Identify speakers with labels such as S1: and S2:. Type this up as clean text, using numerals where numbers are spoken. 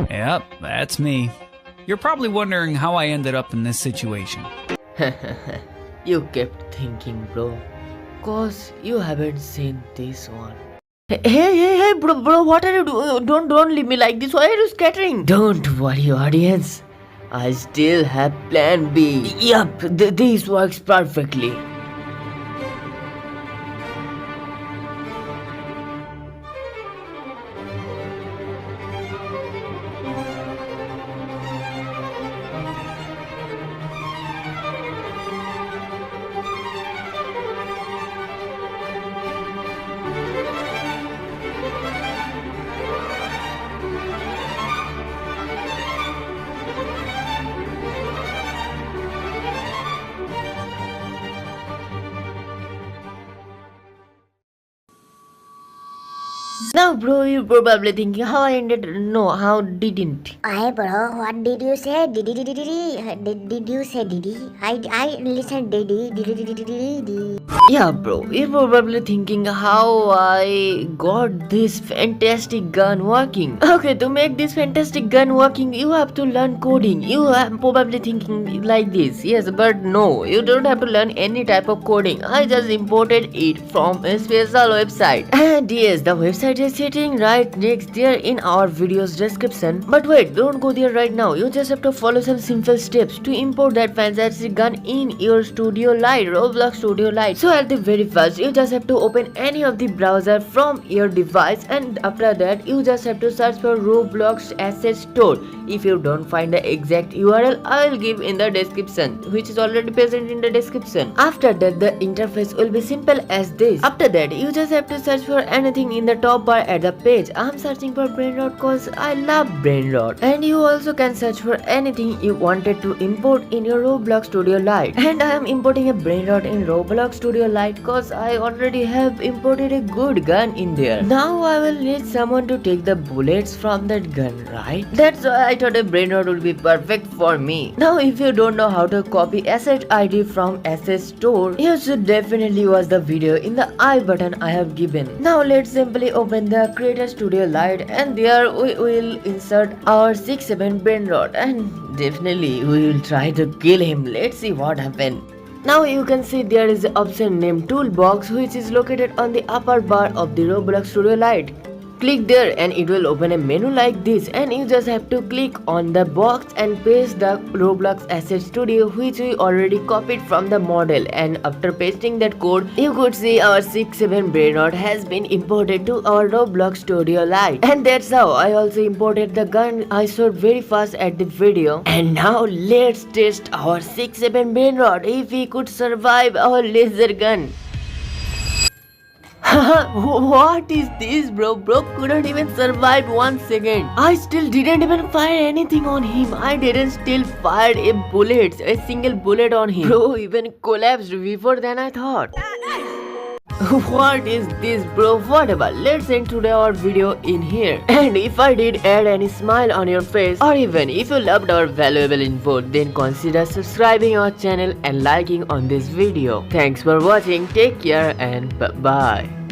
S1: Yep, that's me. You're probably wondering how I ended up in this situation.
S2: You kept thinking, bro, cause you haven't seen this one. Hey, bro, what are you doing? Don't leave me like this. Why are you scattering? Don't worry, audience. I still have plan B. Yup, this works perfectly. Now, bro, you're probably thinking how I ended. No, how didn't?
S3: Hey bro, what did you say? Did you say Diddy? I listened Diddy.
S2: Yeah, bro, you're probably thinking how I got this fantastic gun working. Okay, to make this fantastic gun working, you have to learn coding. You are probably thinking like this. Yes, but no, you don't have to learn any type of coding. I just imported it from a special website. And yes, the website is sitting right next there in our video's description. But wait, don't go there right now. You just have to follow some simple steps to import that fantastic gun in your Studio Lite, Roblox Studio Lite. So at the very first, you just have to open any of the browser from your device, and after that you just have to search for Roblox Asset Store. If you don't find the exact URL, I'll give in the description, which is already present in the description. After that, the interface will be simple as this. After that, you just have to search for anything in the top bar at the page. I'm searching for brain rot cause I love brain rot. And you also can search for anything you wanted to import in your Roblox Studio Lite. And I am importing a brain rot in Roblox Studio Lite cause I already have imported a good gun in there. Now I will need someone to take the bullets from that gun, right? That's why I thought a brain rot would be perfect for me. Now if you don't know how to copy asset ID from asset store, you should definitely watch the video in the I button I have given. Now let's simply open the Creator Studio Lite, and there we will insert our 6-7 brain rot, and definitely we will try to kill him. Let's see what happens. Now you can see there is an option named Toolbox, which is located on the upper bar of the Roblox Studio Lite. Click there and it will open a menu like this, and you just have to click on the box and paste the Roblox Asset Studio, which we already copied from the model. And after pasting that code, you could see our 6-7 brain rot has been imported to our Roblox Studio Lite. And that's how I also imported the gun I showed very fast at the video. And now let's test our 6-7 brain rot if we could survive our laser gun. What is this, bro? Bro couldn't even survive 1 second. I still didn't even fire anything on him. I didn't still fired a single bullet on him. Bro even collapsed before than I thought. What is this, bro? Whatever, let's end today our video in here. And if I did add any smile on your face, or even if you loved our valuable info, then consider subscribing our channel and liking on this video. Thanks for watching, take care and bye-bye.